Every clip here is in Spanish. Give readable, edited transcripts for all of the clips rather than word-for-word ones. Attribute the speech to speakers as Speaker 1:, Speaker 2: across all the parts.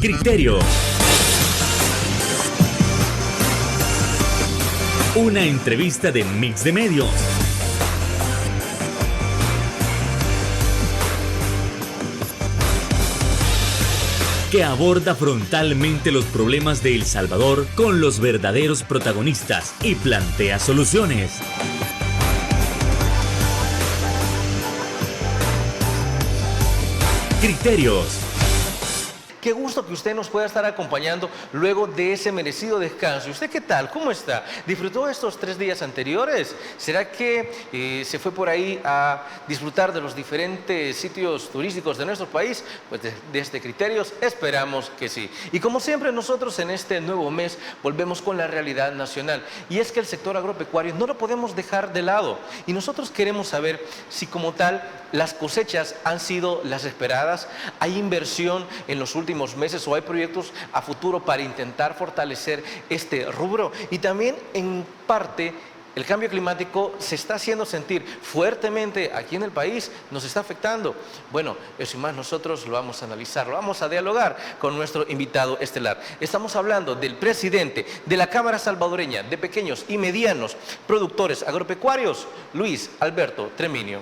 Speaker 1: Criterios. Una entrevista de Mix de Medios. Que aborda frontalmente los problemas de El Salvador con los verdaderos protagonistas y plantea soluciones. Criterios.
Speaker 2: Qué gusto que usted nos pueda estar acompañando luego de ese merecido descanso. ¿Y usted qué tal? ¿Cómo está? ¿Disfrutó estos 3 días anteriores? ¿Será que se fue por ahí a disfrutar de los diferentes sitios turísticos de nuestro país? Pues desde Criterios esperamos que sí. Y como siempre nosotros en este nuevo mes volvemos con la realidad nacional. Y es que el sector agropecuario no lo podemos dejar de lado. Y nosotros queremos saber si como tal las cosechas han sido las esperadas. ¿Hay inversión en los últimos meses o hay proyectos a futuro para intentar fortalecer este rubro? Y también en parte el cambio climático se está haciendo sentir fuertemente aquí en el país, nos está afectando. Bueno, eso y más nosotros lo vamos a analizar, lo vamos a dialogar con nuestro invitado estelar. Estamos hablando del presidente de la Cámara Salvadoreña de Pequeños y Medianos Productores Agropecuarios, Luis Alberto Treminio.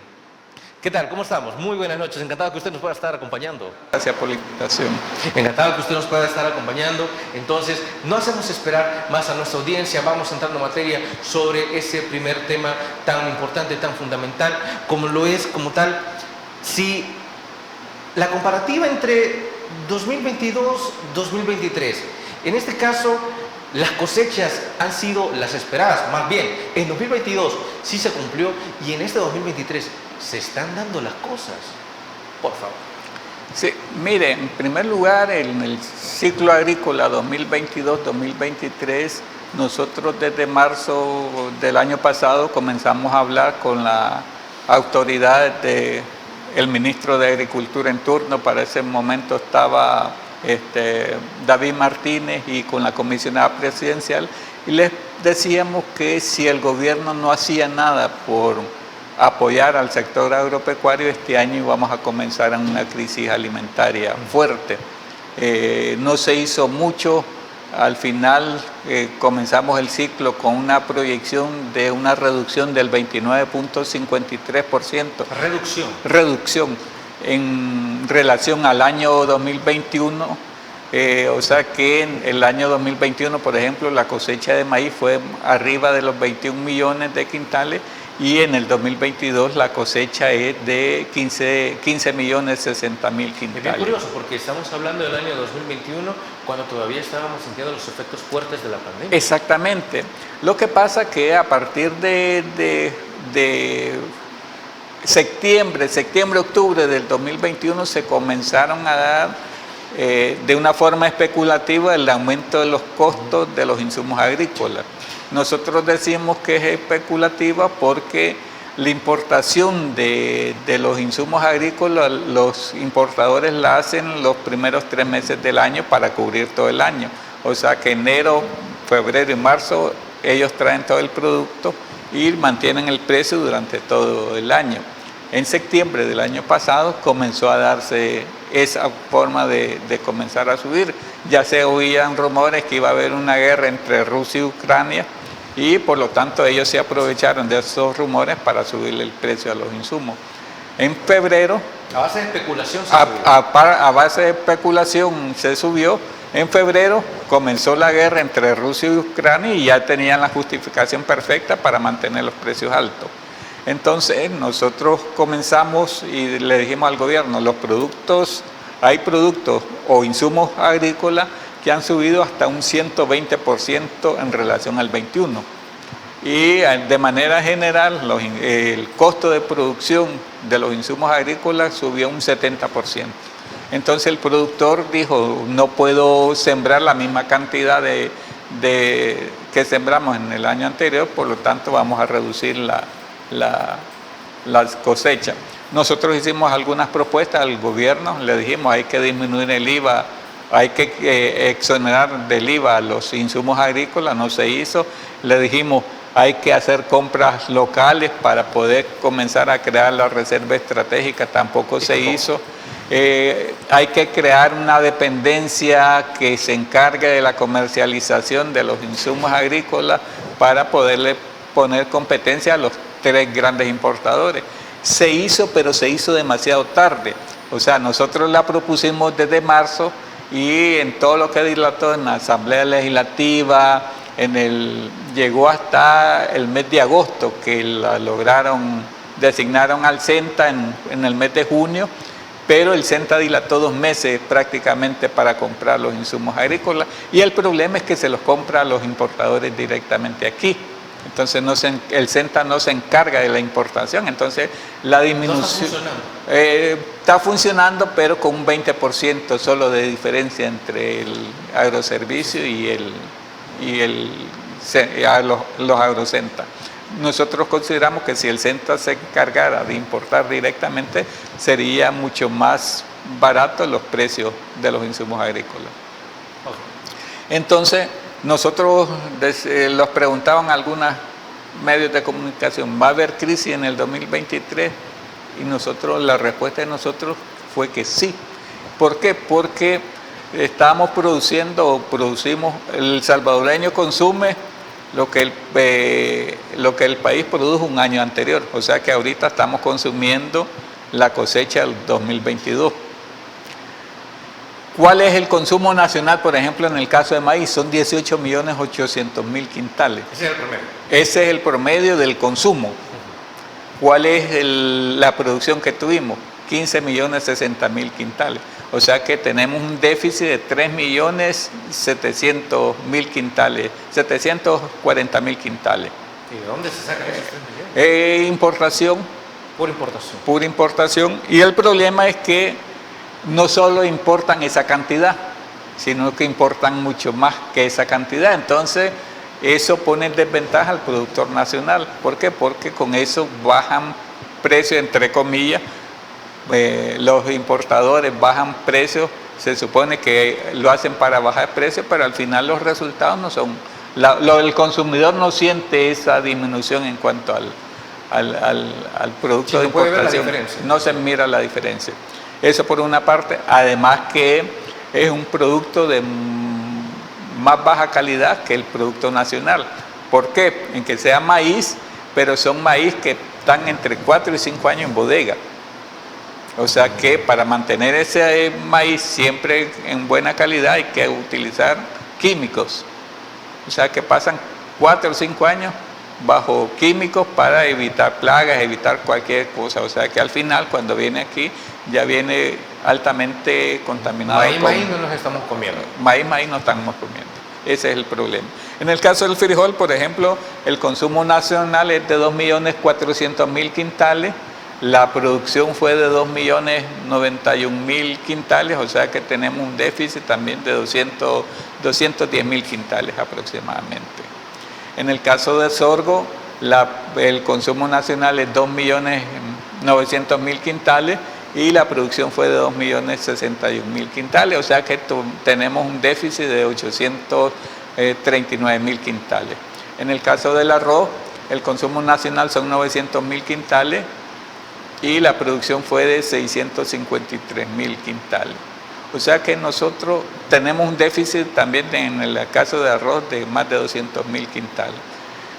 Speaker 2: ¿Qué tal? ¿Cómo estamos? Muy buenas noches. Encantado que usted nos pueda estar acompañando.
Speaker 3: Gracias por la invitación.
Speaker 2: Encantado que usted nos pueda estar acompañando. Entonces, no hacemos esperar más a nuestra audiencia. Vamos entrando en materia sobre ese primer tema tan importante, tan fundamental, como lo es como tal, si la comparativa entre 2022-2023, en este caso, las cosechas han sido las esperadas. Más bien, en 2022 sí se cumplió y en este 2023 se están dando las cosas. Por favor.
Speaker 3: Sí, mire, en primer lugar, en el ciclo agrícola 2022-2023, nosotros desde marzo del año pasado comenzamos a hablar con la autoridad del ministro de Agricultura en turno. Para ese momento estaba David Martínez y con la comisionada presidencial, y les decíamos que si el gobierno no hacía nada por apoyar al sector agropecuario, este año íbamos a comenzar en una crisis alimentaria fuerte. No se hizo mucho. Al final comenzamos el ciclo con una proyección de una reducción del 29.53%. Reducción en relación al año 2021. O sea que en el año 2021, por ejemplo, la cosecha de maíz fue arriba de los 21 millones de quintales, y en el 2022 la cosecha es de 15 millones 60 mil quintales.
Speaker 2: Es bien curioso porque estamos hablando del año 2021 cuando todavía estábamos sintiendo los efectos fuertes de la pandemia.
Speaker 3: Exactamente. Lo que pasa que a partir de septiembre, octubre del 2021 se comenzaron a dar de una forma especulativa el aumento de los costos de los insumos agrícolas. Nosotros decimos que es especulativa porque la importación de los insumos agrícolas, los importadores la hacen los primeros 3 meses del año para cubrir todo el año. O sea que enero, febrero y marzo ellos traen todo el producto y mantienen el precio durante todo el año. En septiembre del año pasado comenzó a darse esa forma de comenzar a subir. Ya se oían rumores que iba a haber una guerra entre Rusia y Ucrania, y por lo tanto ellos se aprovecharon de esos rumores para subirle el precio a los insumos. En febrero,
Speaker 2: a base de especulación
Speaker 3: a base de especulación se subió. En febrero comenzó la guerra entre Rusia y Ucrania y ya tenían la justificación perfecta para mantener los precios altos. Entonces nosotros comenzamos y le dijimos al gobierno, hay productos o insumos agrícolas que han subido hasta un 120% en relación al 21. Y de manera general el costo de producción de los insumos agrícolas subió un 70%. Entonces el productor dijo, no puedo sembrar la misma cantidad que sembramos en el año anterior, por lo tanto vamos a reducir las cosechas. Nosotros hicimos algunas propuestas al gobierno, le dijimos hay que disminuir el IVA, hay que exonerar del IVA a los insumos agrícolas, no se hizo. Le dijimos hay que hacer compras locales para poder comenzar a crear la reserva estratégica, tampoco se hizo. Hay que crear una dependencia que se encargue de la comercialización de los insumos agrícolas para poderle poner competencia a los 3 grandes importadores. Se hizo, pero se hizo demasiado tarde. O sea, nosotros la propusimos desde marzo y en todo lo que dilató en la Asamblea Legislativa, llegó hasta el mes de agosto que la designaron al CENTA en el mes de junio, pero el CENTA dilató 2 meses prácticamente para comprar los insumos agrícolas y el problema es que se los compra a los importadores directamente aquí. Entonces el CENTA no se encarga de la importación, entonces la disminución está funcionando, pero con un 20% solo de diferencia entre el agroservicio y los agrocenta. Nosotros consideramos que si el CENTA se encargara de importar directamente, sería mucho más barato los precios de los insumos agrícolas. Entonces, nosotros los preguntaban algunos medios de comunicación, ¿va a haber crisis en el 2023? Y la respuesta de nosotros fue que sí. ¿Por qué? Porque producimos, el salvadoreño consume lo que el país produjo un año anterior, o sea que ahorita estamos consumiendo la cosecha del 2022. ¿Cuál es el consumo nacional, por ejemplo, en el caso de maíz? Son 18.800.000 quintales.
Speaker 2: Ese es el promedio.
Speaker 3: Ese es el promedio del consumo. ¿Cuál es la producción que tuvimos? 15.060.000 quintales. O sea que tenemos un déficit de 3.700.000 quintales, 740.000 quintales.
Speaker 2: ¿Y de dónde se sacan esos 3 millones?
Speaker 3: Importación.
Speaker 2: Pura importación.
Speaker 3: Pura importación. Y el problema es que no solo importan esa cantidad, sino que importan mucho más que esa cantidad. Entonces, eso pone en desventaja al productor nacional. ¿Por qué? Porque con eso bajan precios, entre comillas. Los importadores bajan precios, se supone que lo hacen para bajar precios, pero al final los resultados no son. El consumidor no siente esa disminución en cuanto al producto de importación. No se mira la diferencia. Eso por una parte, además que es un producto de más baja calidad que el producto nacional. ¿Por qué? En que sea maíz, pero son maíz que están entre 4 y 5 años en bodega. O sea que para mantener ese maíz siempre en buena calidad hay que utilizar químicos. O sea que pasan 4 o 5 años bajo químicos para evitar plagas, evitar cualquier cosa. O sea que al final cuando viene aquí ya viene altamente contaminado.
Speaker 2: Maíz no nos estamos comiendo.
Speaker 3: Maíz no estamos comiendo. Ese es el problema. En el caso del frijol, por ejemplo, el consumo nacional es de 2.400.000 quintales. La producción fue de 2.091.000 quintales, o sea que tenemos un déficit también de 210.000 quintales aproximadamente. En el caso de sorgo, el consumo nacional es 2.900.000 quintales y la producción fue de 2.061.000 quintales, o sea que tenemos un déficit de 839.000 quintales. En el caso del arroz, el consumo nacional son 900.000 quintales y la producción fue de 653.000 quintales. O sea que nosotros tenemos un déficit también en el caso de arroz de más de 200.000 quintales.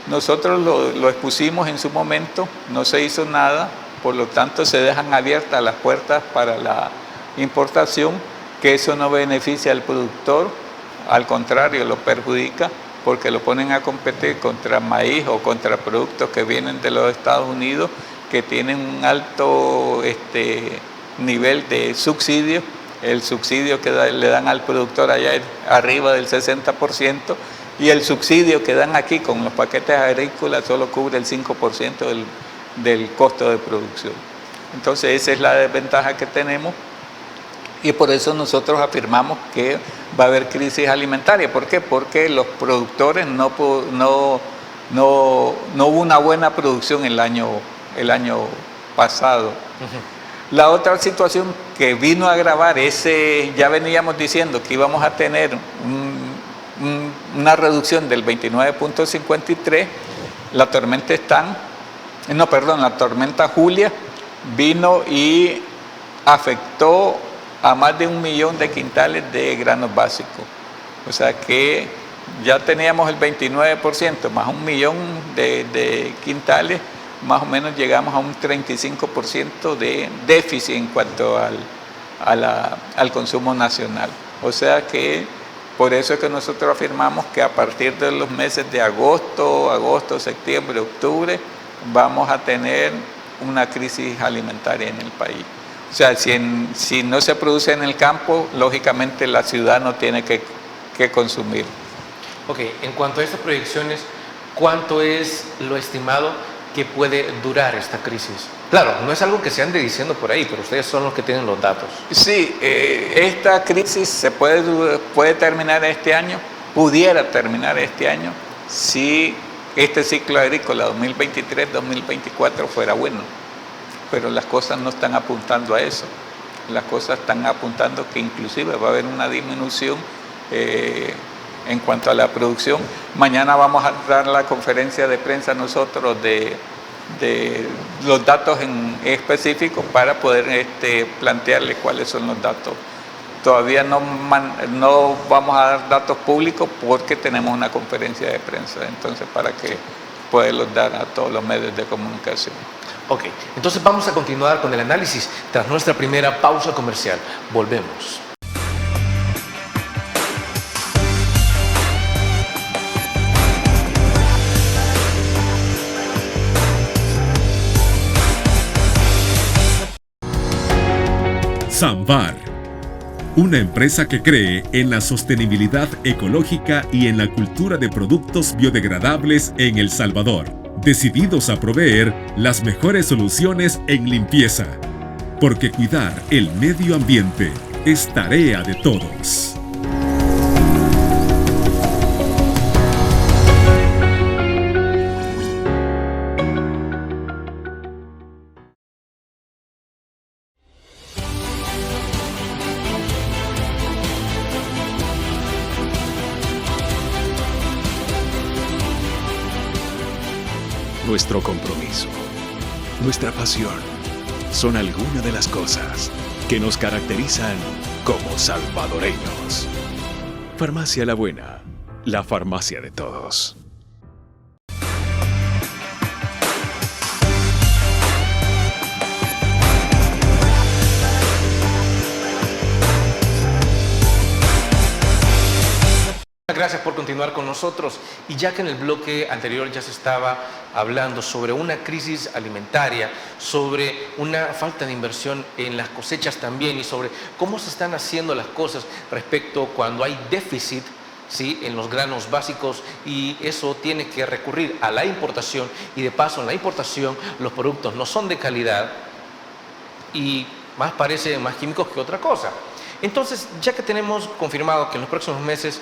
Speaker 3: Nosotros lo expusimos en su momento, no se hizo nada, por lo tanto se dejan abiertas las puertas para la importación, que eso no beneficia al productor, al contrario, lo perjudica porque lo ponen a competir contra maíz o contra productos que vienen de los Estados Unidos, que tienen un alto nivel de subsidio. El subsidio que le dan al productor allá es arriba del 60% y el subsidio que dan aquí con los paquetes agrícolas solo cubre el 5% del costo de producción. Entonces esa es la desventaja que tenemos y por eso nosotros afirmamos que va a haber crisis alimentaria. ¿Por qué? Porque los productores no hubo una buena producción el año pasado. La otra situación que vino a agravar ya veníamos diciendo que íbamos a tener una reducción del 29.53, la tormenta Julia vino y afectó a más de 1 millón de quintales de granos básicos. O sea que ya teníamos el 29%, más 1 millón de quintales, más o menos llegamos a un 35% de déficit en cuanto al consumo nacional. O sea que por eso es que nosotros afirmamos que a partir de los meses de agosto, septiembre, octubre, vamos a tener una crisis alimentaria en el país. O sea, si no se produce en el campo, lógicamente la ciudad no tiene que consumir.
Speaker 2: Ok, en cuanto a estas proyecciones, ¿cuánto es lo estimado que puede durar esta crisis? Claro, no es algo que se ande diciendo por ahí, pero ustedes son los que tienen los datos.
Speaker 3: Sí, esta crisis puede terminar este año, pudiera terminar este año, si este ciclo agrícola 2023-2024 fuera bueno. Pero las cosas no están apuntando a eso. Las cosas están apuntando que inclusive va a haber una disminución en cuanto a la producción. Mañana vamos a dar la conferencia de prensa nosotros de los datos en específico para poder plantearle cuáles son los datos. Todavía no vamos a dar datos públicos porque tenemos una conferencia de prensa, entonces para que poderlos dar a todos los medios de comunicación.
Speaker 2: Ok, entonces vamos a continuar con el análisis tras nuestra primera pausa comercial. Volvemos.
Speaker 4: Samvar, una empresa que cree en la sostenibilidad ecológica y en la cultura de productos biodegradables en El Salvador, decididos a proveer las mejores soluciones en limpieza, porque cuidar el medio ambiente es tarea de todos.
Speaker 5: Nuestro compromiso, nuestra pasión, son algunas de las cosas que nos caracterizan como salvadoreños. Farmacia La Buena, la farmacia de todos.
Speaker 2: Gracias por continuar con nosotros. Y ya que en el bloque anterior ya se estaba hablando sobre una crisis alimentaria, sobre una falta de inversión en las cosechas también y sobre cómo se están haciendo las cosas respecto cuando hay déficit, ¿sí?, en los granos básicos, y eso tiene que recurrir a la importación, y de paso en la importación los productos no son de calidad y más parecen más químicos que otra cosa. Entonces, ya que tenemos confirmado que en los próximos meses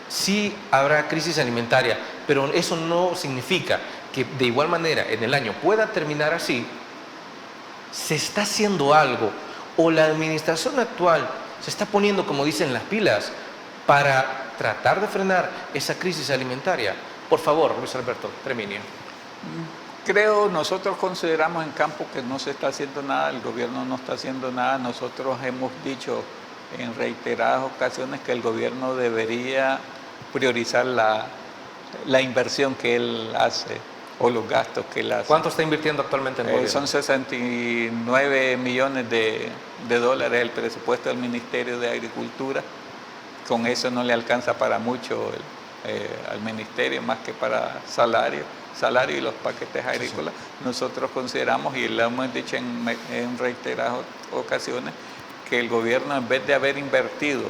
Speaker 2: sí habrá crisis alimentaria, pero eso no significa que de igual manera en el año pueda terminar así, ¿se está haciendo algo o la administración actual se está poniendo, como dicen, las pilas para tratar de frenar esa crisis alimentaria? Por favor, Luis Alberto Treminio.
Speaker 3: Nosotros consideramos en campo que no se está haciendo nada, el gobierno no está haciendo nada. Nosotros hemos dicho en reiteradas ocasiones que el gobierno debería priorizar la inversión que él hace o los gastos que él hace.
Speaker 2: ¿Cuánto está invirtiendo actualmente en el gobierno?
Speaker 3: Son 69 millones de dólares el presupuesto del Ministerio de Agricultura. Con eso no le alcanza para mucho al ministerio, más que para salario y los paquetes agrícolas. Sí. Nosotros consideramos, y lo hemos dicho en reiteradas ocasiones, que el gobierno, en vez de haber invertido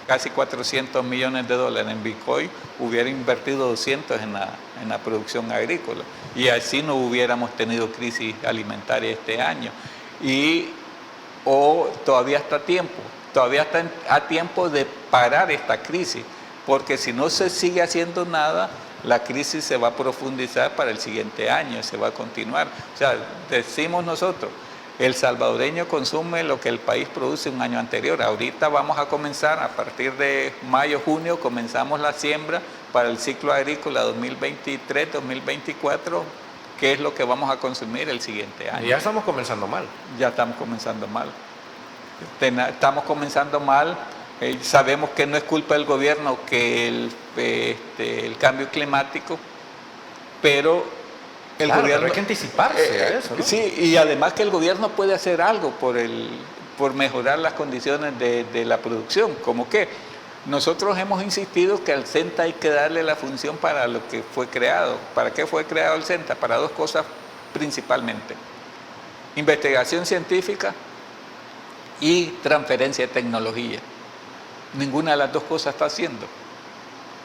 Speaker 3: casi 400 millones de dólares en Bitcoin, hubiera invertido 200 en la producción agrícola, y así no hubiéramos tenido crisis alimentaria este año. O todavía está a tiempo de parar esta crisis, porque si no se sigue haciendo nada, la crisis se va a profundizar para el siguiente año, se va a continuar. O sea, decimos nosotros, el salvadoreño consume lo que el país produce un año anterior. Ahorita vamos a comenzar, a partir de mayo, junio, comenzamos la siembra para el ciclo agrícola 2023-2024, qué es lo que vamos a consumir el siguiente año.
Speaker 2: Y ya estamos comenzando mal.
Speaker 3: Ya estamos comenzando mal. Estamos comenzando mal. Sabemos que no es culpa del gobierno que el cambio climático, pero el
Speaker 2: Claro,
Speaker 3: gobierno...
Speaker 2: pero hay que anticiparse a eso, ¿no?
Speaker 3: Sí, y además que el gobierno puede hacer algo por mejorar las condiciones de la producción, como que nosotros hemos insistido que al CENTA hay que darle la función para lo que fue creado. ¿Para qué fue creado el CENTA? Para dos cosas principalmente: investigación científica y transferencia de tecnología. Ninguna de las dos cosas está haciendo.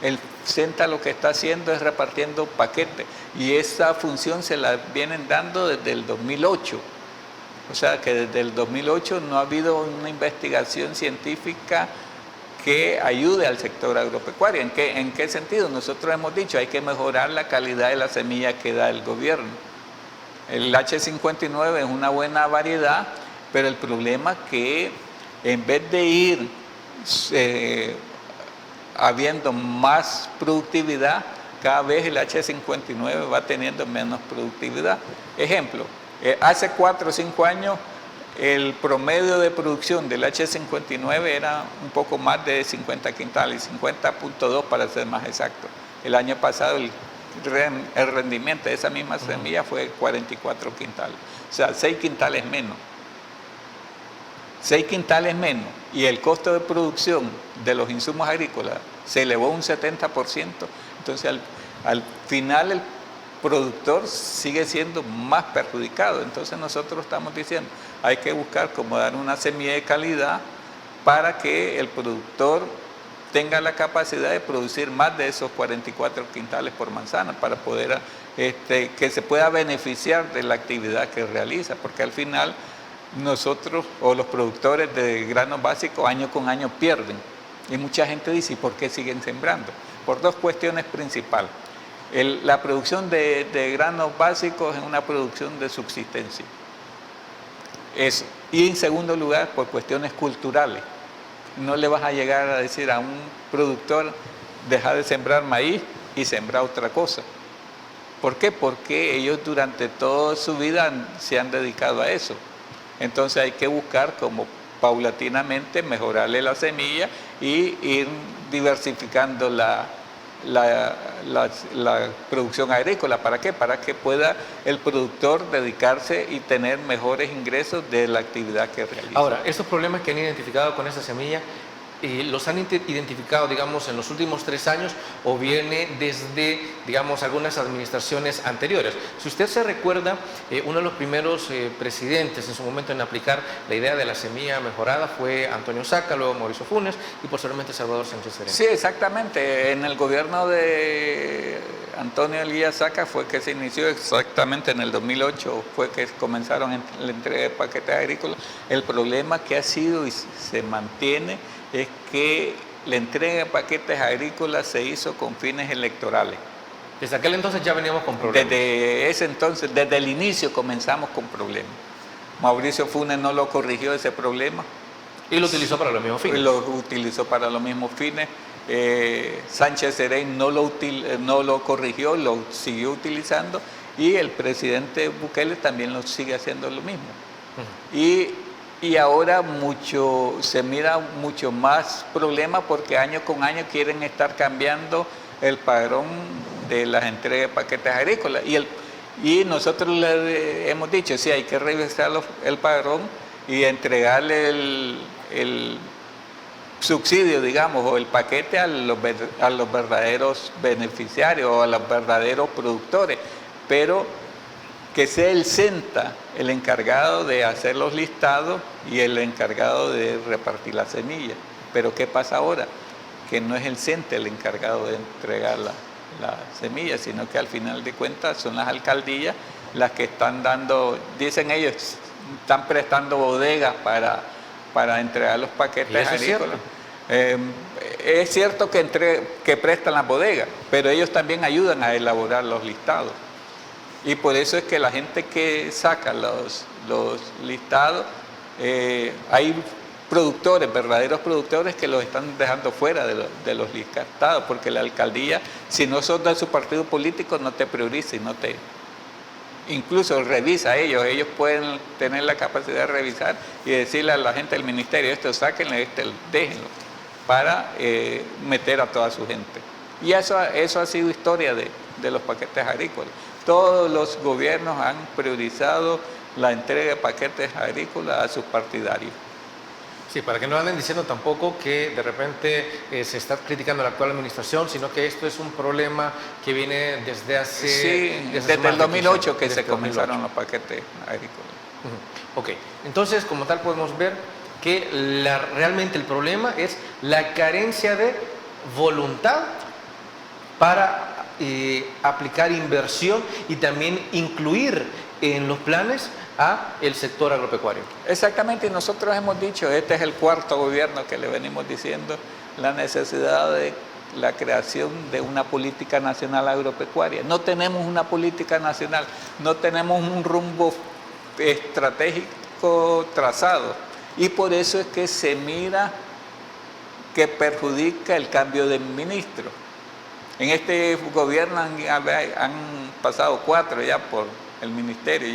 Speaker 3: El CENTA lo que está haciendo es repartiendo paquetes, y esa función se la vienen dando desde el 2008. O sea que desde el 2008 no ha habido una investigación científica que ayude al sector agropecuario. ¿En qué sentido? Nosotros hemos dicho hay que mejorar la calidad de la semilla que da el gobierno. El H59 es una buena variedad, pero el problema es que en vez de ir habiendo más productividad, cada vez el H59 va teniendo menos productividad. Ejemplo, hace 4 o 5 años el promedio de producción del H59 era un poco más de 50 quintales, 50.2 para ser más exacto. El año pasado el rendimiento de esa misma semilla fue 44 quintales, o sea, 6 quintales menos. 6 quintales menos, y el costo de producción de los insumos agrícolas se elevó un 70%, entonces al final el productor sigue siendo más perjudicado. Entonces nosotros estamos diciendo, hay que buscar cómo dar una semilla de calidad para que el productor tenga la capacidad de producir más de esos 44 quintales por manzana, para poder que se pueda beneficiar de la actividad que realiza, porque al final nosotros o los productores de granos básicos año con año pierden, y mucha gente dice, ¿y por qué siguen sembrando? Por dos cuestiones principales. La producción de granos básicos es una producción de subsistencia, eso. Y en segundo lugar, por cuestiones culturales. No le vas a llegar a decir a un productor, deja de sembrar maíz y sembrar otra cosa. ¿Por qué? Porque ellos durante toda su vida se han dedicado a eso. Entonces hay que buscar como paulatinamente mejorarle la semilla y ir diversificando la producción agrícola. ¿Para qué? Para que pueda el productor dedicarse y tener mejores ingresos de la actividad que realiza.
Speaker 2: Ahora, estos problemas que han identificado con esta semilla, ¿los han identificado, digamos, en los últimos 3 años o viene desde, digamos, algunas administraciones anteriores? Si usted se recuerda, uno de los primeros presidentes en su momento en aplicar la idea de la semilla mejorada fue Antonio Saca, luego Mauricio Funes y posteriormente Salvador Sánchez Serén.
Speaker 3: Sí, exactamente. En el gobierno de Antonio Elías Saca fue que se inició, exactamente en el 2008 fue que comenzaron la entrega de paquetes agrícolas. El problema que ha sido y se mantiene es que la entrega de paquetes agrícolas se hizo con fines electorales.
Speaker 2: Desde aquel entonces ya veníamos con problemas.
Speaker 3: Desde ese entonces, desde el inicio comenzamos con problemas. Mauricio Funes no lo corrigió ese problema.
Speaker 2: Y lo utilizó para los mismos fines.
Speaker 3: Lo utilizó para los mismos fines. Sánchez Serén no lo corrigió, lo siguió utilizando, y el presidente Bukele también lo sigue haciendo lo mismo. Y ahora se mira mucho más problema porque año con año quieren estar cambiando el padrón de las entregas de paquetes agrícolas. Y nosotros le hemos dicho, sí, hay que revisar el padrón y entregarle el subsidio, digamos, o el paquete a los verdaderos beneficiarios o a los verdaderos productores. Pero que sea el CENTA el encargado de hacer los listados y el encargado de repartir la semilla. Pero ¿qué pasa ahora? Que no es el CENTA el encargado de entregar la semilla, sino que al final de cuentas son las alcaldías las que están dando, dicen ellos, están prestando bodegas para entregar los paquetes agrícolas. Es cierto que prestan las bodegas, pero ellos también ayudan a elaborar los listados. Y por eso es que la gente que saca los listados, hay productores, verdaderos productores, que los están dejando fuera de los listados, porque la alcaldía, si no sos de su partido político, no te prioriza y incluso revisa ellos pueden tener la capacidad de revisar y decirle a la gente del ministerio, esto sáquenlo, déjenlo, para meter a toda su gente. Y eso ha sido historia de los paquetes agrícolas. Todos los gobiernos han priorizado la entrega de paquetes agrícolas a sus partidarios.
Speaker 2: Sí, para que no anden diciendo tampoco que de repente se está criticando a la actual administración, sino que esto es un problema que viene desde hace...
Speaker 3: Sí, desde el 2008 que se comenzaron los paquetes agrícolas.
Speaker 2: Ok, entonces como tal podemos ver que realmente el problema es la carencia de voluntad para aplicar inversión y también incluir en los planes a el sector agropecuario.
Speaker 3: Exactamente, y nosotros hemos dicho, este es el cuarto gobierno que le venimos diciendo, la necesidad de la creación de una política nacional agropecuaria. No tenemos una política nacional, no tenemos un rumbo estratégico trazado, y por eso es que se mira que perjudica el cambio de ministro. En este gobierno han pasado 4 ya por el ministerio,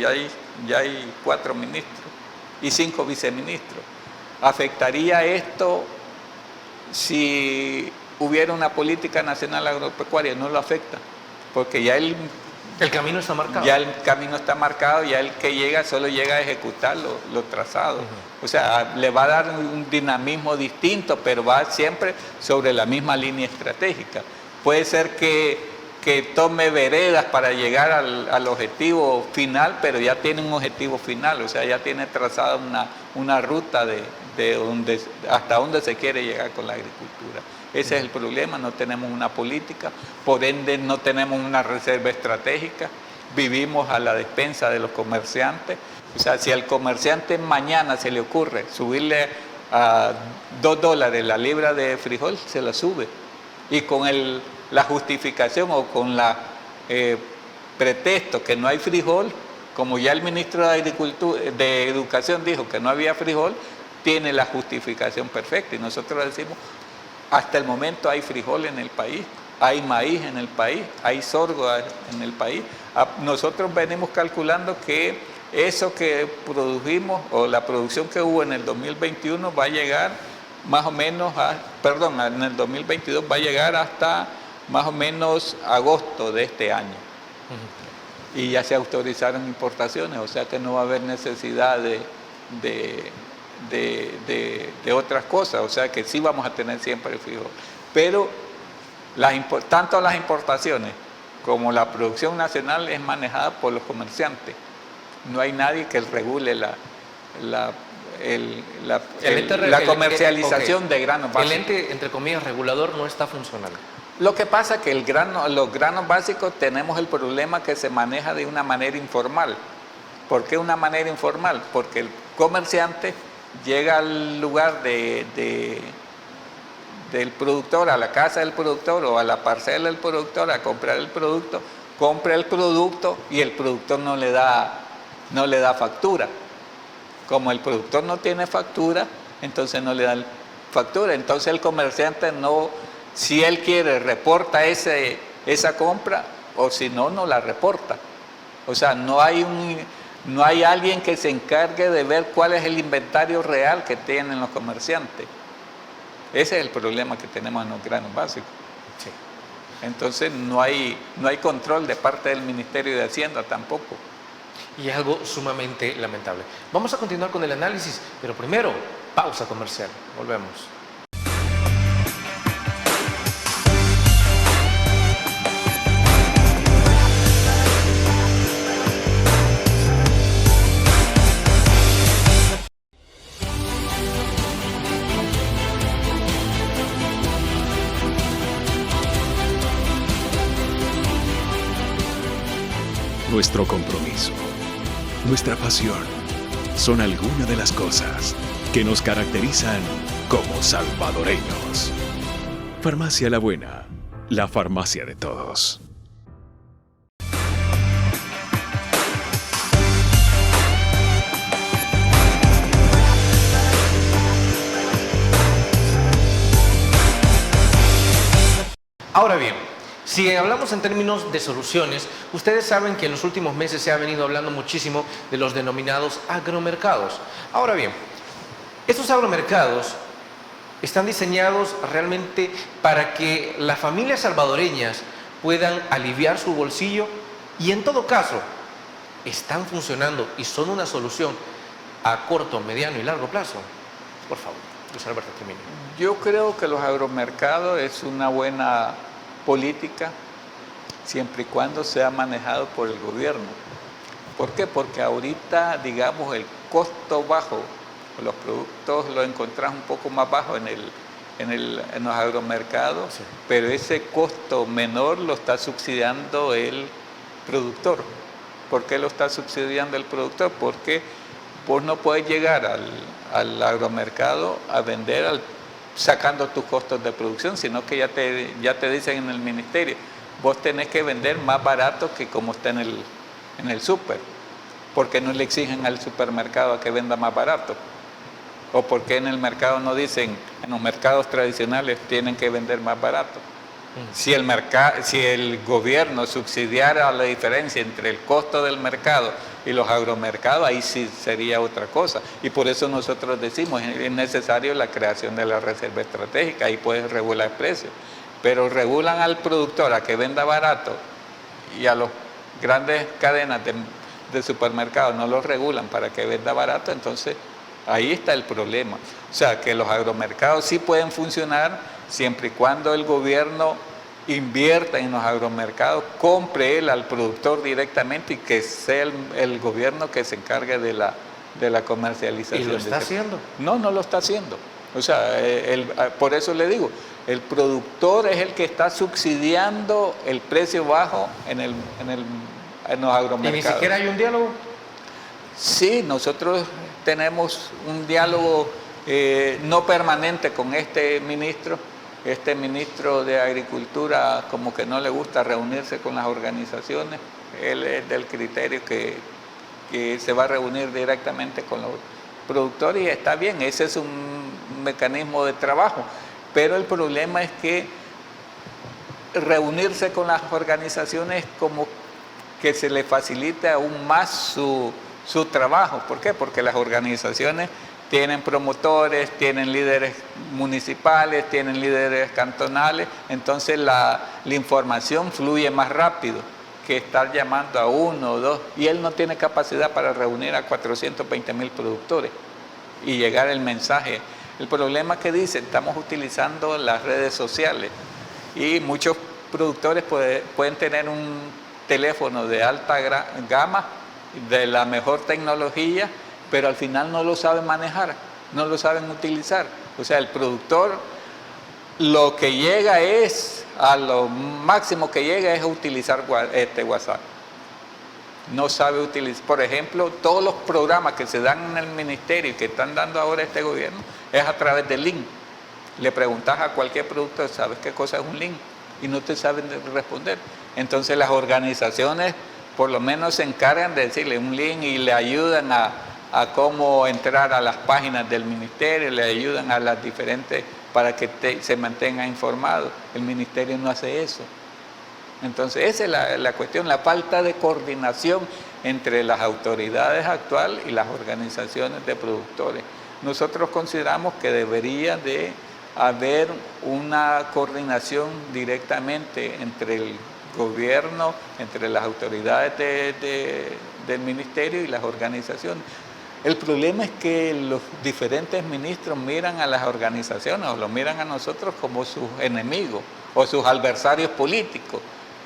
Speaker 3: ya hay 4 ministros y 5 viceministros. ¿Afectaría esto si hubiera una política nacional agropecuaria? No lo afecta, porque ya el
Speaker 2: camino está marcado.
Speaker 3: Ya el camino está marcado, ya el que llega solo llega a ejecutar lo trazado. O sea, le va a dar un dinamismo distinto, pero va siempre sobre la misma línea estratégica. Puede ser que tome veredas para llegar al objetivo final, pero ya tiene un objetivo final, o sea, ya tiene trazada una ruta hasta dónde se quiere llegar con la agricultura. Ese es el problema, no tenemos una política, por ende no tenemos una reserva estratégica, vivimos a la despensa de los comerciantes. O sea, si al comerciante mañana se le ocurre subirle a $2 la libra de frijol, se la sube. Y con la justificación o con la pretexto que no hay frijol, como ya el ministro de Educación dijo que no había frijol, tiene la justificación perfecta. Y nosotros decimos, hasta el momento hay frijol en el país, hay maíz en el país, hay sorgo en el país. Nosotros venimos calculando que eso que produjimos, o la producción que hubo en el 2021 va a llegar más o menos en el 2022 va a llegar hasta más o menos agosto de este año. Y ya se autorizaron importaciones, o sea que no va a haber necesidad de otras cosas, o sea que sí vamos a tener siempre frijol. Pero tanto las importaciones como la producción nacional es manejada por los comerciantes. No hay nadie que regule la comercialización de granos básicos.
Speaker 2: El ente, entre comillas, regulador no está funcionando.
Speaker 3: Lo que pasa es que los granos básicos tenemos el problema que se maneja de una manera informal. ¿Por qué una manera informal? Porque el comerciante llega al lugar del productor, a la casa del productor o a la parcela del productor a comprar el producto, compra el producto y el productor no le da factura. Como el productor no tiene factura, entonces no le dan factura. Entonces el comerciante si él quiere, reporta esa compra, o si no, no la reporta. O sea, no hay alguien que se encargue de ver cuál es el inventario real que tienen los comerciantes. Ese es el problema que tenemos en los granos básicos.
Speaker 2: Sí.
Speaker 3: Entonces no hay control de parte del Ministerio de Hacienda tampoco.
Speaker 2: Y es algo sumamente lamentable. Vamos a continuar con el análisis, pero primero, pausa comercial. Volvemos.
Speaker 5: Nuestro compromiso, nuestra pasión, son algunas de las cosas que nos caracterizan como salvadoreños. Farmacia La Buena, la farmacia de todos.
Speaker 2: Ahora bien, Si hablamos en términos de soluciones, ustedes saben que en los últimos meses se ha venido hablando muchísimo de los denominados agromercados. Ahora bien, estos agromercados están diseñados realmente para que las familias salvadoreñas puedan aliviar su bolsillo y en todo caso están funcionando y son una solución a corto, mediano y largo plazo. Por favor, Luis Alberto, termine.
Speaker 3: Yo creo que los agromercados es una buena política siempre y cuando sea manejado por el gobierno. ¿Por qué? Porque ahorita, digamos, el costo bajo, los productos los encontrás un poco más bajo en los agromercados, sí, pero ese costo menor lo está subsidiando el productor. ¿Por qué lo está subsidiando el productor? Porque vos no puedes llegar al agromercado a vender sacando tus costos de producción, sino que ya te dicen en el ministerio, vos tenés que vender más barato que como está en el súper. ¿Por qué no le exigen al supermercado a que venda más barato? ¿O por qué en el mercado no dicen, en los mercados tradicionales tienen que vender más barato? Si el gobierno subsidiara la diferencia entre el costo del mercado y los agromercados, ahí sí sería otra cosa. Y por eso nosotros decimos, es necesario la creación de la reserva estratégica, ahí puedes regular precios. Pero regulan al productor a que venda barato y a las grandes cadenas de supermercados no los regulan para que venda barato, entonces ahí está el problema. O sea, que los agromercados sí pueden funcionar siempre y cuando el gobierno invierta en los agromercados, compre él al productor directamente y que sea el gobierno que se encargue de la comercialización.
Speaker 2: ¿Y lo está haciendo?
Speaker 3: No lo está haciendo. O sea, por eso le digo, el productor es el que está subsidiando el precio bajo en los agromercados.
Speaker 2: ¿Y ni siquiera hay un diálogo?
Speaker 3: Sí, nosotros tenemos un diálogo no permanente con este ministro. Este ministro de Agricultura como que no le gusta reunirse con las organizaciones. Él es del criterio que se va a reunir directamente con los productores y está bien, ese es un mecanismo de trabajo. Pero el problema es que reunirse con las organizaciones como que se le facilite aún más su trabajo. ¿Por qué? Porque las organizaciones tienen promotores, tienen líderes municipales, tienen líderes cantonales, entonces la información fluye más rápido que estar llamando a uno o dos, y él no tiene capacidad para reunir a 420,000 productores y llegar el mensaje. El problema es que dicen, estamos utilizando las redes sociales y muchos productores pueden tener un teléfono de alta gama, de la mejor tecnología, pero al final no lo saben manejar, no lo saben utilizar. O sea, el productor lo que llega es, a lo máximo que llega es utilizar WhatsApp. No sabe utilizar, por ejemplo, todos los programas que se dan en el ministerio y que están dando ahora este gobierno es a través de link. Le preguntas a cualquier productor, ¿sabes qué cosa es un link? Y no te saben responder. Entonces las organizaciones por lo menos se encargan de decirle un link y le ayudan a cómo entrar a las páginas del ministerio, le ayudan a las diferentes para que se mantenga informado. El ministerio no hace eso. Entonces esa es la cuestión, la falta de coordinación entre las autoridades actuales y las organizaciones de productores. Nosotros consideramos que debería de haber una coordinación directamente entre el gobierno, entre las autoridades del ministerio y las organizaciones. El problema es que los diferentes ministros miran a las organizaciones o los miran a nosotros como sus enemigos o sus adversarios políticos.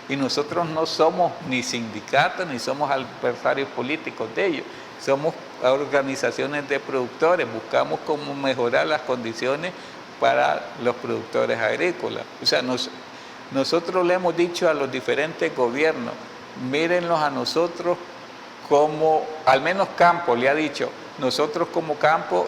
Speaker 3: Y nosotros no somos ni sindicatos ni somos adversarios políticos de ellos. Somos organizaciones de productores, buscamos cómo mejorar las condiciones para los productores agrícolas. O sea, nosotros le hemos dicho a los diferentes gobiernos, mírenlos a nosotros como, al menos Campo le ha dicho, nosotros como Campo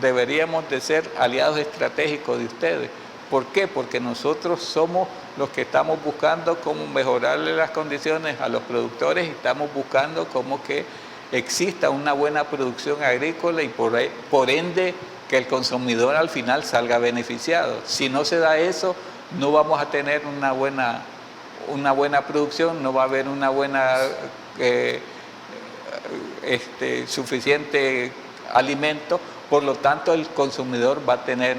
Speaker 3: deberíamos de ser aliados estratégicos de ustedes. ¿Por qué? Porque nosotros somos los que estamos buscando cómo mejorarle las condiciones a los productores y estamos buscando cómo que exista una buena producción agrícola y por ende que el consumidor al final salga beneficiado. Si no se da eso, no vamos a tener una buena producción, no va a haber una buena suficiente alimento, por lo tanto el consumidor va a tener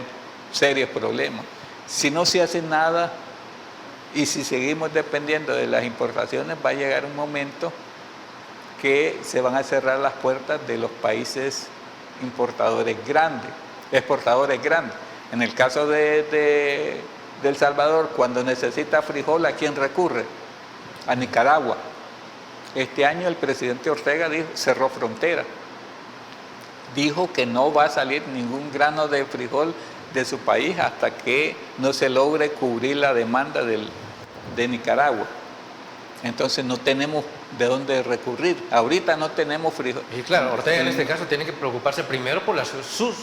Speaker 3: serios problemas. Si no se hace nada y si seguimos dependiendo de las importaciones, va a llegar un momento que se van a cerrar las puertas de los países exportadores grandes. En el caso de El Salvador, cuando necesita frijol, ¿a quién recurre? A Nicaragua. Este año el presidente Ortega cerró frontera. Dijo que no va a salir ningún grano de frijol de su país hasta que no se logre cubrir la demanda de Nicaragua. Entonces no tenemos de dónde recurrir. Ahorita no tenemos frijol.
Speaker 2: Y claro, Ortega en este caso tiene que preocuparse primero por su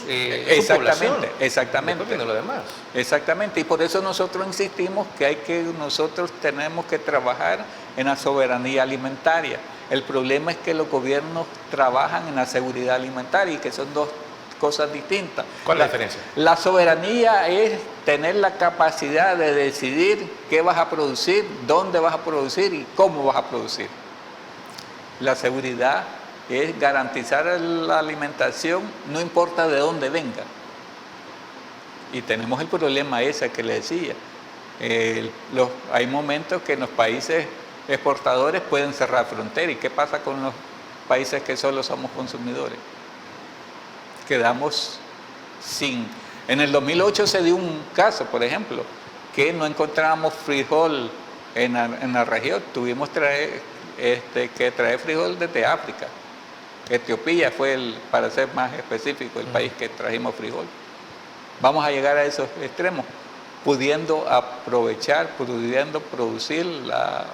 Speaker 2: población.
Speaker 3: Exactamente.
Speaker 2: Después viene lo demás.
Speaker 3: Exactamente. Y por eso nosotros insistimos que nosotros tenemos que trabajar en la soberanía alimentaria. El problema es que los gobiernos trabajan en la seguridad alimentaria y que son dos cosas distintas.
Speaker 2: ¿Cuál es la diferencia?
Speaker 3: La soberanía es tener la capacidad de decidir qué vas a producir, dónde vas a producir y cómo vas a producir. La seguridad es garantizar la alimentación, no importa de dónde venga. Y tenemos el problema ese que le decía. Hay momentos que los países exportadores pueden cerrar fronteras. ¿Y qué pasa con los países que solo somos consumidores? Quedamos sin. En el 2008 se dio un caso, por ejemplo, que no encontrábamos frijol en la región. Tuvimos que traer frijol desde África. Etiopía fue, para ser más específico, el país que trajimos frijol. Vamos a llegar a esos extremos, pudiendo aprovechar, pudiendo producir la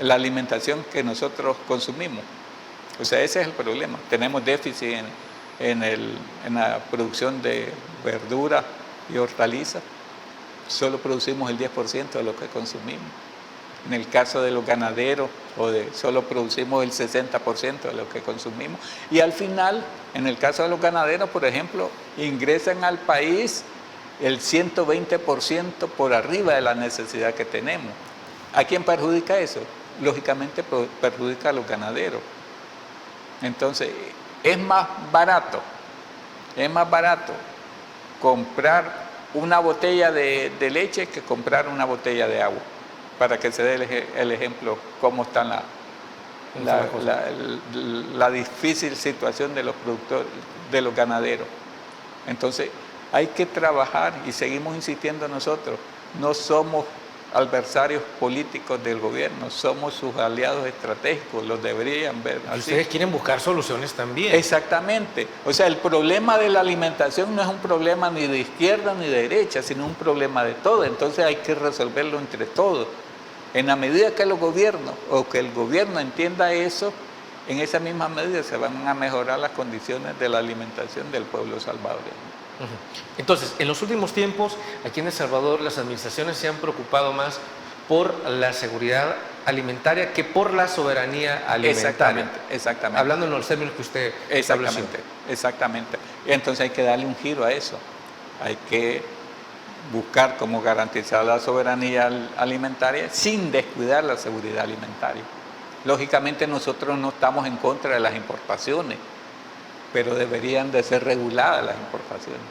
Speaker 3: alimentación que nosotros consumimos. O sea, ese es el problema. Tenemos déficit en la producción de verduras y hortalizas. Solo producimos el 10% de lo que consumimos. En el caso de los ganaderos, solo producimos el 60% de lo que consumimos. Y al final, en el caso de los ganaderos, por ejemplo, ingresan al país el 120% por arriba de la necesidad que tenemos. ¿A quién perjudica eso? Lógicamente perjudica a los ganaderos. Entonces, es más barato comprar una botella de leche que comprar una botella de agua, para que se dé el ejemplo cómo está la difícil situación de los productores, de los ganaderos. Entonces, hay que trabajar y seguimos insistiendo nosotros, no somos adversarios políticos del gobierno, somos sus aliados estratégicos, los deberían ver así.
Speaker 2: Ustedes quieren buscar soluciones también.
Speaker 3: Exactamente. O sea, el problema de la alimentación no es un problema ni de izquierda ni de derecha, sino un problema de todo. Entonces hay que resolverlo entre todos. En la medida que los gobiernos o que el gobierno entienda eso, en esa misma medida se van a mejorar las condiciones de la alimentación del pueblo salvadoreño.
Speaker 2: Entonces, en los últimos tiempos, aquí en El Salvador, las administraciones se han preocupado más por la seguridad alimentaria que por la soberanía alimentaria.
Speaker 3: Exactamente.
Speaker 2: Hablando en los términos que usted estableció.
Speaker 3: Exactamente. Y entonces hay que darle un giro a eso. Hay que buscar cómo garantizar la soberanía alimentaria sin descuidar la seguridad alimentaria. Lógicamente nosotros no estamos en contra de las importaciones, pero deberían de ser reguladas las importaciones.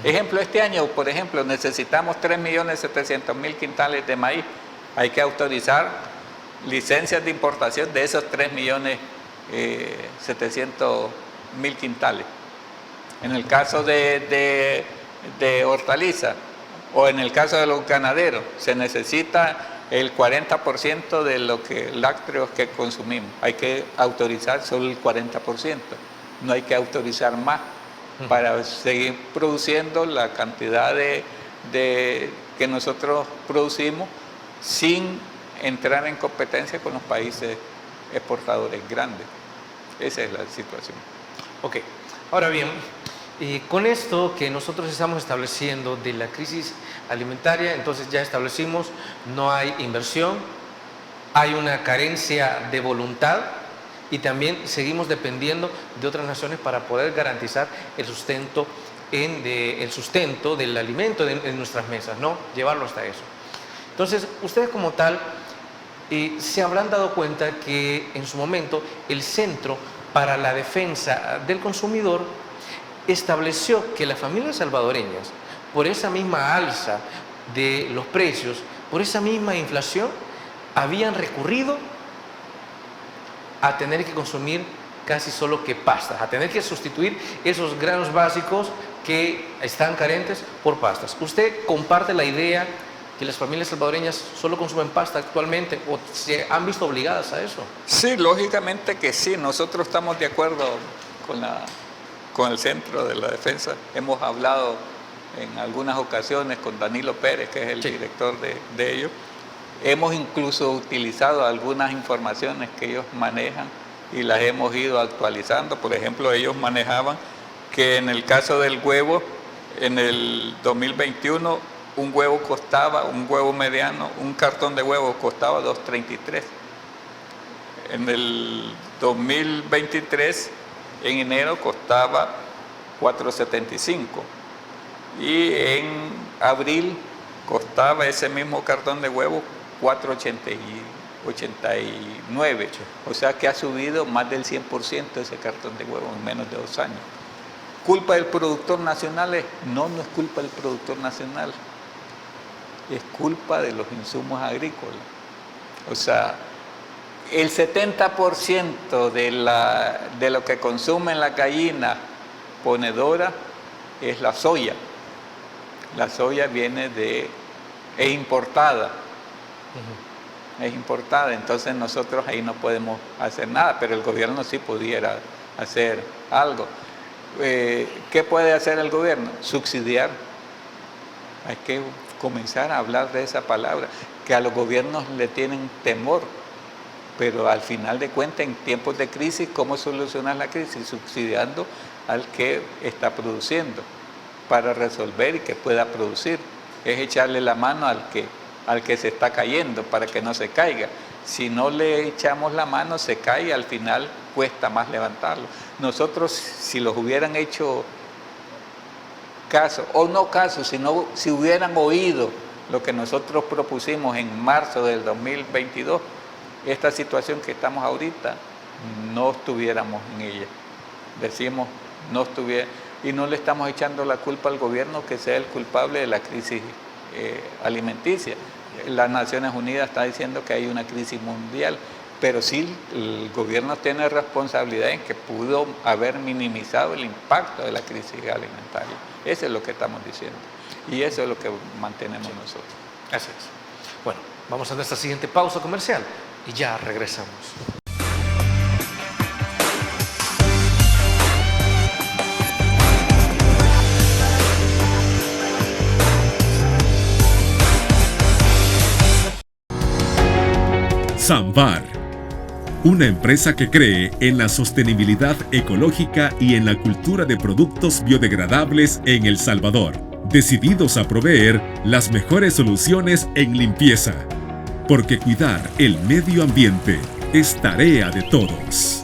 Speaker 3: Ejemplo, este año, por ejemplo, necesitamos 3.700.000 quintales de maíz. Hay que autorizar licencias de importación de esos 3.700.000 quintales. En el caso de hortalizas o en el caso de los ganaderos, se necesita el 40% de lo que lácteos que consumimos. Hay que autorizar solo el 40%. No hay que autorizar más para seguir produciendo la cantidad que nosotros producimos sin entrar en competencia con los países exportadores grandes. Esa es la situación.
Speaker 2: Ok, ahora bien, con esto que nosotros estamos estableciendo de la crisis alimentaria, entonces ya establecimos, no hay inversión, hay una carencia de voluntad, y también seguimos dependiendo de otras naciones para poder garantizar el sustento en el sustento del alimento en nuestras mesas, ¿no? Llevarlo hasta eso. Entonces, ustedes como tal se habrán dado cuenta que en su momento el Centro para la Defensa del Consumidor estableció que las familias salvadoreñas, por esa misma alza de los precios, por esa misma inflación, habían recurrido a tener que consumir casi solo que pastas, a tener que sustituir esos granos básicos que están carentes por pastas. ¿Usted comparte la idea que las familias salvadoreñas solo consumen pasta actualmente o se han visto obligadas a eso?
Speaker 3: Sí, lógicamente que sí. Nosotros estamos de acuerdo con el Centro de la Defensa. Hemos hablado en algunas ocasiones con Danilo Pérez, que es el director de ellos. Hemos incluso utilizado algunas informaciones que ellos manejan y las hemos ido actualizando. Por ejemplo, ellos manejaban que en el caso del huevo, en el 2021, un huevo mediano, un cartón de huevo costaba $2.33. En el 2023, en enero, costaba $4.75. Y en abril costaba ese mismo cartón de huevo $4.89. O sea que ha subido más del 100% ese cartón de huevo en menos de 2 años. ¿Culpa del productor nacional? No es culpa del productor nacional. Es culpa de los insumos agrícolas. O sea, el 70% de lo que consumen las gallinas ponedoras es la soya. La soya es importada. Es importada, entonces nosotros ahí no podemos hacer nada, pero el gobierno sí pudiera hacer algo. ¿Qué puede hacer el gobierno? Subsidiar. Hay que comenzar a hablar de esa palabra, que a los gobiernos le tienen temor, pero al final de cuentas, en tiempos de crisis, ¿cómo solucionar la crisis? Subsidiando al que está produciendo para resolver y que pueda producir. Es echarle la mano al que se está cayendo para que no se caiga. Si no le echamos la mano, se cae y al final cuesta más levantarlo. Nosotros, si los hubieran hecho caso, o no caso, sino si hubieran oído lo que nosotros propusimos en marzo del 2022, esta situación que estamos ahorita, no estuviéramos en ella. Decimos, no estuviera, y no le estamos echando la culpa al gobierno que sea el culpable de la crisis alimenticia. Las Naciones Unidas está diciendo que hay una crisis mundial, pero sí el gobierno tiene responsabilidad en que pudo haber minimizado el impacto de la crisis alimentaria. Eso es lo que estamos diciendo y eso es lo que mantenemos nosotros.
Speaker 2: Así es. Bueno, vamos a nuestra siguiente pausa comercial y ya regresamos.
Speaker 4: Sambar, una empresa que cree en la sostenibilidad ecológica y en la cultura de productos biodegradables en El Salvador, decididos a proveer las mejores soluciones en limpieza, porque cuidar el medio ambiente es tarea de todos.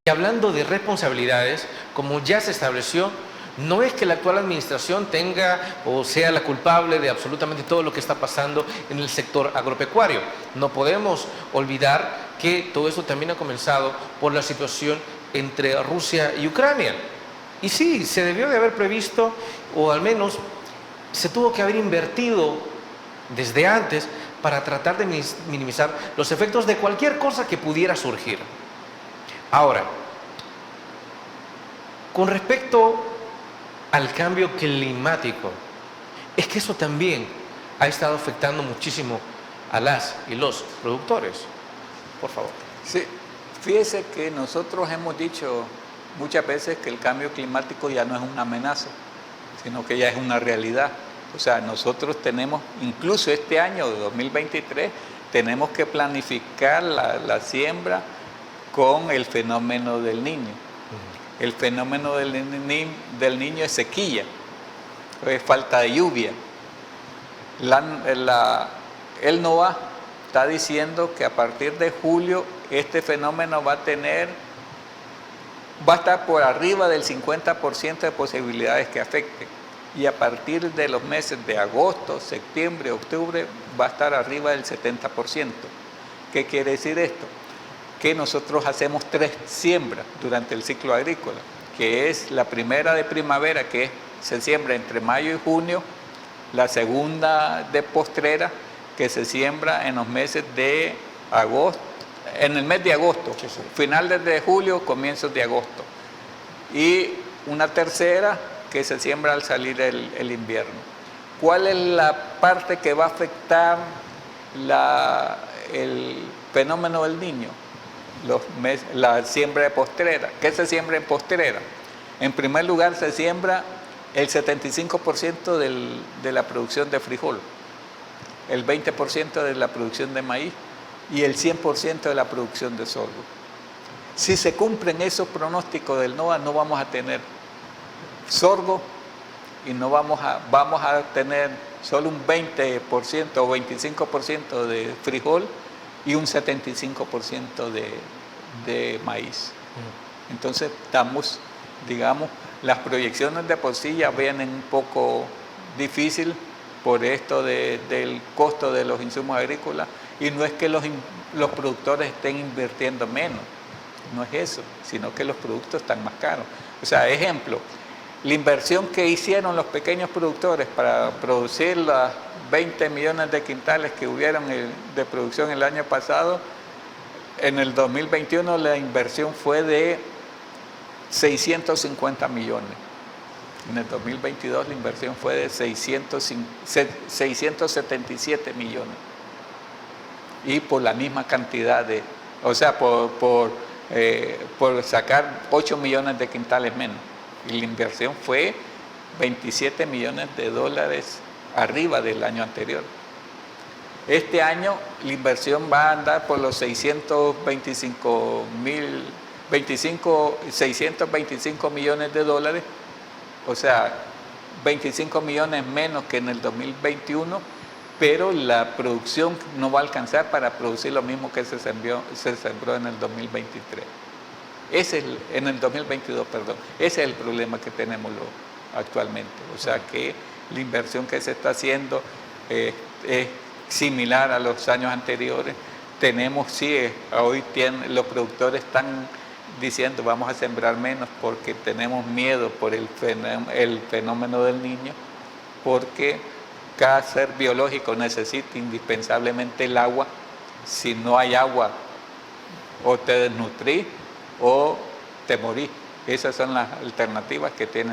Speaker 2: Y hablando de responsabilidades, como ya se estableció, no es que la actual administración tenga o sea la culpable de absolutamente todo lo que está pasando en el sector agropecuario. No podemos olvidar que todo esto también ha comenzado por la situación entre Rusia y Ucrania. Y sí, se debió de haber previsto, o al menos se tuvo que haber invertido desde antes para tratar de minimizar los efectos de cualquier cosa que pudiera surgir. Ahora, con respecto al cambio climático, es que eso también ha estado afectando muchísimo a las y los productores. Por favor.
Speaker 3: Sí, fíjese que nosotros hemos dicho muchas veces que el cambio climático ya no es una amenaza, sino que ya es una realidad. O sea, nosotros tenemos, incluso este año de 2023, tenemos que planificar la siembra con el fenómeno del niño. El fenómeno del niño es sequía, es falta de lluvia. El NOAA está diciendo que a partir de julio este fenómeno va a estar por arriba del 50% de posibilidades que afecte. Y a partir de los meses de agosto, septiembre, octubre, va a estar arriba del 70%. ¿Qué quiere decir esto? Que nosotros hacemos 3 siembras durante el ciclo agrícola, que es la primera de primavera, que se siembra entre mayo y junio, la segunda de postrera, que se siembra en los meses de agosto, en el mes de agosto, finales de julio, comienzos de agosto, y una tercera que se siembra al salir el invierno. ¿Cuál es la parte que va a afectar el fenómeno del niño? La siembra de postrera. ¿Qué se siembra en postrera? En primer lugar, se siembra el 75% de la producción de frijol, el 20% de la producción de maíz y el 100% de la producción de sorgo. Si se cumplen esos pronósticos del NOAA, no vamos a tener sorgo y no vamos a tener solo un 20% o 25% de frijol y un 75% de maíz. Entonces estamos, digamos, las proyecciones de por sí ya vienen un poco difícil por esto del costo de los insumos agrícolas, y no es que los productores estén invirtiendo menos, no es eso, sino que los productos están más caros. O sea, ejemplo, la inversión que hicieron los pequeños productores para producir las 20 millones de quintales que hubieron de producción el año pasado, en el 2021 la inversión fue de 650 millones. En el 2022 la inversión fue de 677 millones. Y por la misma cantidad por sacar 8 millones de quintales menos. Y la inversión fue 27 millones de dólares arriba del año anterior. Este año la inversión va a andar por los 625 millones de dólares, o sea, 25 millones menos que en el 2021, pero la producción no va a alcanzar para producir lo mismo que se sembró en el 2023. En el 2022, perdón. Ese es el problema que tenemos actualmente. O sea que la inversión que se está haciendo es similar a los años anteriores. Hoy los productores están diciendo vamos a sembrar menos porque tenemos miedo por el fenómeno del niño, porque cada ser biológico necesita indispensablemente el agua. Si no hay agua, o te desnutrís o te morís. Esas son las alternativas que tiene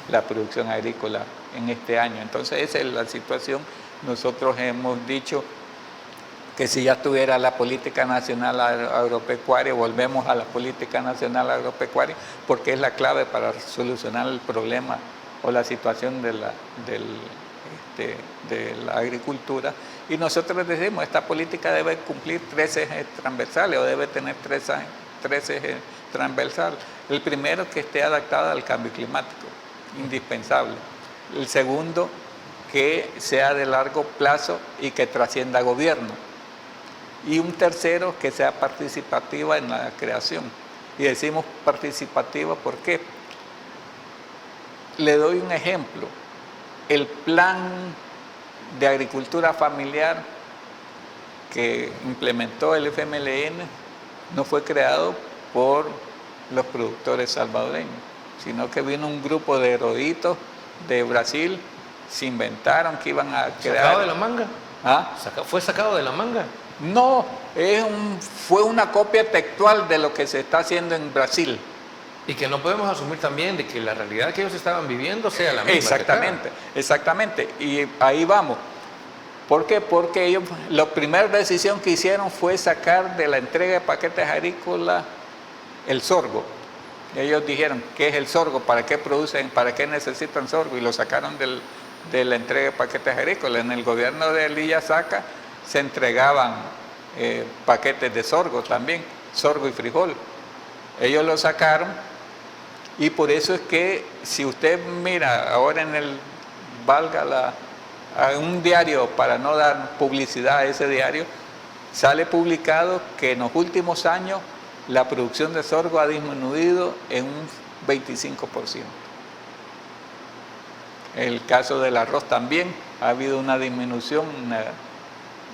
Speaker 3: la producción agrícola en este año. Entonces esa es la situación. Nosotros hemos dicho que si ya estuviera la política nacional agropecuaria, volvemos a la política nacional agropecuaria, porque es la clave para solucionar el problema o la situación de la agricultura. Y nosotros decimos, esta política debe cumplir 3 ejes transversales, o debe tener 3 ejes transversales. El primero, que esté adaptada al cambio climático, indispensable. El segundo, que sea de largo plazo y que trascienda gobierno. Y un tercero, que sea participativa en la creación. Y decimos participativa, ¿por qué? Le doy un ejemplo. El plan de agricultura familiar que implementó el FMLN no fue creado por los productores salvadoreños, sino que vino un grupo de eruditos de Brasil, se inventaron que iban a crear...
Speaker 2: ¿Sacado de la manga?
Speaker 3: ¿Ah?
Speaker 2: ¿Fue sacado de la manga?
Speaker 3: No, fue una copia textual de lo que se está haciendo en Brasil.
Speaker 2: Y que no podemos asumir también de que la realidad que ellos estaban viviendo sea la misma.
Speaker 3: Exactamente. Y ahí vamos. ¿Por qué? Porque ellos, la primera decisión que hicieron fue sacar de la entrega de paquetes agrícolas el sorgo. Ellos dijeron, ¿qué es el sorgo? ¿Para qué producen? ¿Para qué necesitan sorgo? Y lo sacaron de la entrega de paquetes agrícolas. En el gobierno de Elías Saca se entregaban paquetes de sorgo también, sorgo y frijol. Ellos lo sacaron y por eso es que si usted mira ahora a un diario, para no dar publicidad a ese diario, sale publicado que en los últimos años la producción de sorgo ha disminuido en un 25%. En el caso del arroz también ha habido una disminución,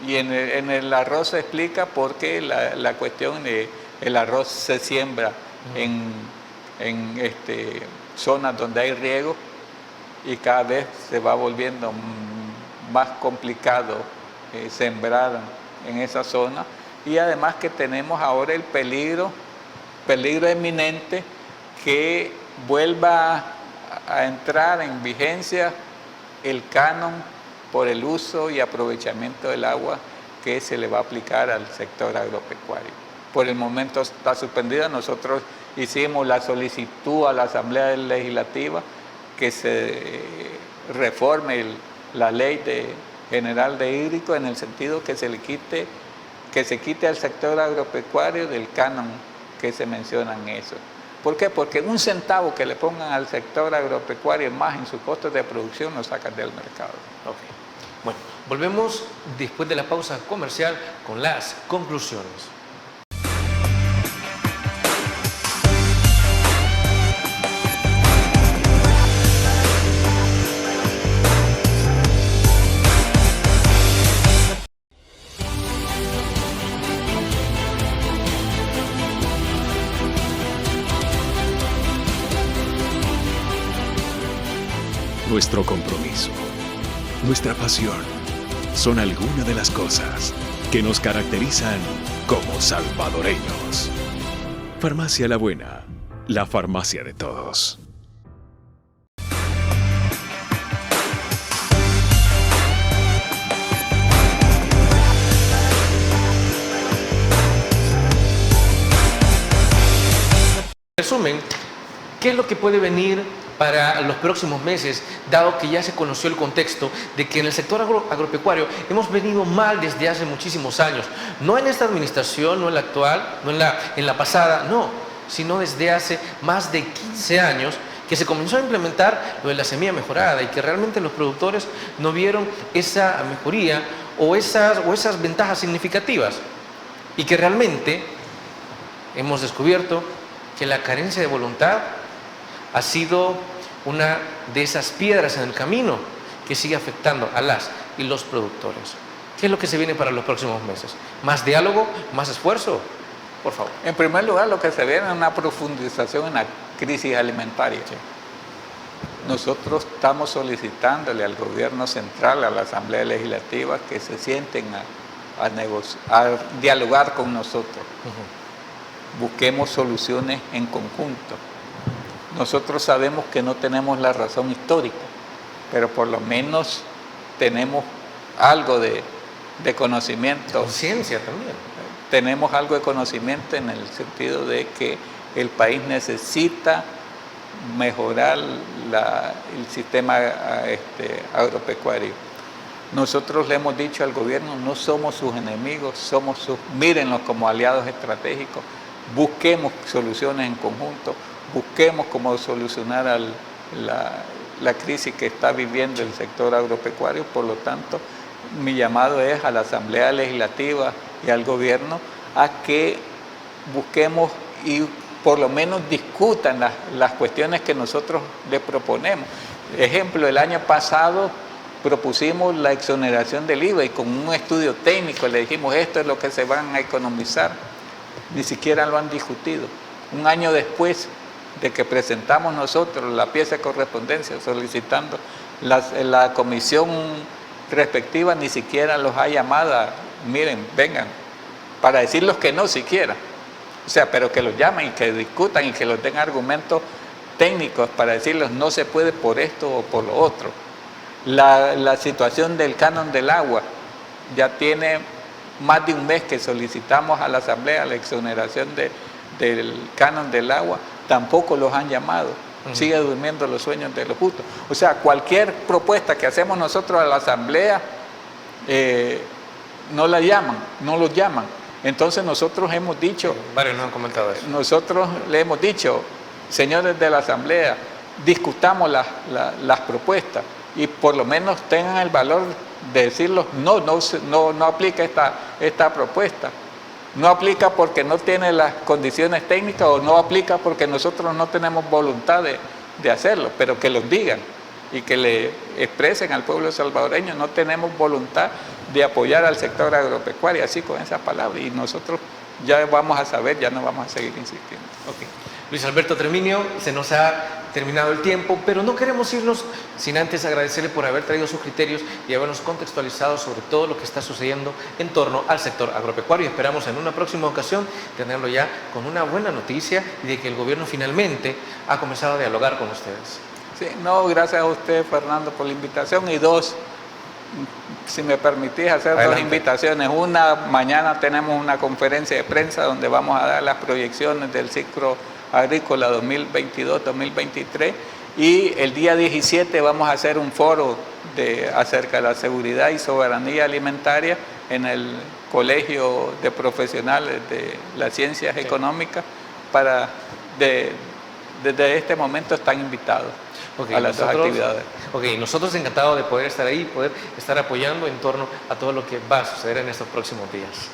Speaker 3: y en el arroz se explica por qué la cuestión de el arroz se siembra en zonas donde hay riego y cada vez se va volviendo más complicado sembrar en esa zona, y además que tenemos ahora el peligro eminente que vuelva a entrar en vigencia el canon por el uso y aprovechamiento del agua que se le va a aplicar al sector agropecuario. Por el momento está suspendida. Nosotros hicimos la solicitud a la Asamblea Legislativa que se reforme la ley general de hídrico en el sentido que se quite al sector agropecuario del canon que se menciona en eso. ¿Por qué? Porque un centavo que le pongan al sector agropecuario más en sus costos de producción lo sacan del mercado.
Speaker 2: Ok. Bueno, volvemos después de la pausa comercial con las conclusiones.
Speaker 5: Nuestro compromiso, nuestra pasión, son algunas de las cosas que nos caracterizan como salvadoreños. Farmacia La Buena, la farmacia de todos.
Speaker 2: Resumen, ¿qué es lo que puede venir para los próximos meses, dado que ya se conoció el contexto de que en el sector agropecuario hemos venido mal desde hace muchísimos años? No en esta administración, no en la actual, no en la pasada, no, sino desde hace más de 15 años que se comenzó a implementar lo de la semilla mejorada y que realmente los productores no vieron esa mejoría o esas ventajas significativas, y que realmente hemos descubierto que la carencia de voluntad ha sido una de esas piedras en el camino que sigue afectando a las y los productores. ¿Qué es lo que se viene para los próximos meses? ¿Más diálogo? ¿Más esfuerzo? Por favor.
Speaker 3: En primer lugar, lo que se viene es una profundización en la crisis alimentaria.
Speaker 2: Sí.
Speaker 3: Nosotros estamos solicitándole al gobierno central, a la Asamblea Legislativa, que se sienten a dialogar con nosotros. Busquemos soluciones en conjunto. Nosotros sabemos que no tenemos la razón histórica, pero por lo menos tenemos algo de conocimiento.
Speaker 2: Conciencia también.
Speaker 3: Tenemos algo de conocimiento en el sentido de que el país necesita mejorar el sistema agropecuario. Nosotros le hemos dicho al gobierno, no somos sus enemigos, mírenlos como aliados estratégicos, busquemos soluciones en conjunto, busquemos cómo solucionar la crisis que está viviendo el sector agropecuario. Por lo tanto, mi llamado es a la Asamblea Legislativa y al gobierno a que busquemos y por lo menos discutan las cuestiones que nosotros les proponemos. Ejemplo, el año pasado propusimos la exoneración del IVA y con un estudio técnico le dijimos esto es lo que se van a economizar. Ni siquiera lo han discutido. Un año después de que presentamos nosotros la pieza de correspondencia solicitando la comisión respectiva, ni siquiera los ha llamado miren, vengan, para decirles que no siquiera. O sea, pero que los llamen y que discutan y que los den argumentos técnicos para decirles no se puede por esto o por lo otro. La situación del canon del agua, ya tiene más de un mes que solicitamos a la Asamblea la exoneración del canon del agua, tampoco los han llamado. Sigue durmiendo los sueños de los justos. O sea, cualquier propuesta que hacemos nosotros a la Asamblea, no la llaman, no los llaman. Entonces nosotros hemos dicho,
Speaker 2: Varios nos han comentado eso.
Speaker 3: nosotros le hemos dicho, señores de la Asamblea, discutamos las propuestas y por lo menos tengan el valor de decirlo, no aplica esta propuesta. No aplica porque no tiene las condiciones técnicas o no aplica porque nosotros no tenemos voluntad de hacerlo, pero que los digan y que le expresen al pueblo salvadoreño, no tenemos voluntad de apoyar al sector agropecuario, así con esas palabras, y nosotros ya vamos a saber, ya no vamos a seguir insistiendo.
Speaker 2: Okay. Luis Alberto Treminio, se nos ha terminado el tiempo, pero no queremos irnos sin antes agradecerle por haber traído sus criterios y habernos contextualizado sobre todo lo que está sucediendo en torno al sector agropecuario. Esperamos en una próxima ocasión tenerlo ya con una buena noticia y de que el gobierno finalmente ha comenzado a dialogar con ustedes.
Speaker 3: Sí, no, gracias a usted, Fernando, por la invitación. Y dos, si me permitís hacer
Speaker 2: Adelante.
Speaker 3: dos invitaciones. Una, mañana tenemos una conferencia de prensa donde vamos a dar las proyecciones del ciclo agrícola 2022-2023, y el día 17 vamos a hacer un foro acerca de la seguridad y soberanía alimentaria en el Colegio de Profesionales de las Ciencias Económicas. Desde este momento están invitados a las dos actividades.
Speaker 2: Ok, nosotros encantados de poder estar ahí, poder estar apoyando en torno a todo lo que va a suceder en estos próximos días.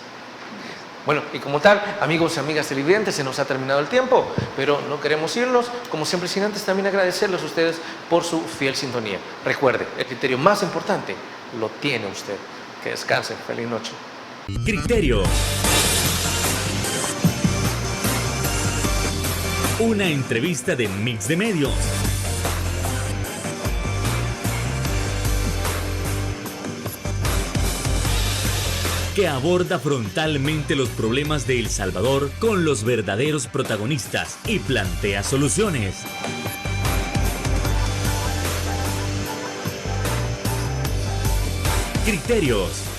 Speaker 2: Bueno, y como tal, amigos y amigas televidentes, se nos ha terminado el tiempo, pero no queremos irnos, como siempre, sin antes también agradecerles a ustedes por su fiel sintonía. Recuerde, el criterio más importante lo tiene usted. Que descansen. Feliz noche.
Speaker 1: Criterio. Una entrevista de Mix de Medios. Que aborda frontalmente los problemas de El Salvador con los verdaderos protagonistas y plantea soluciones. Criterios.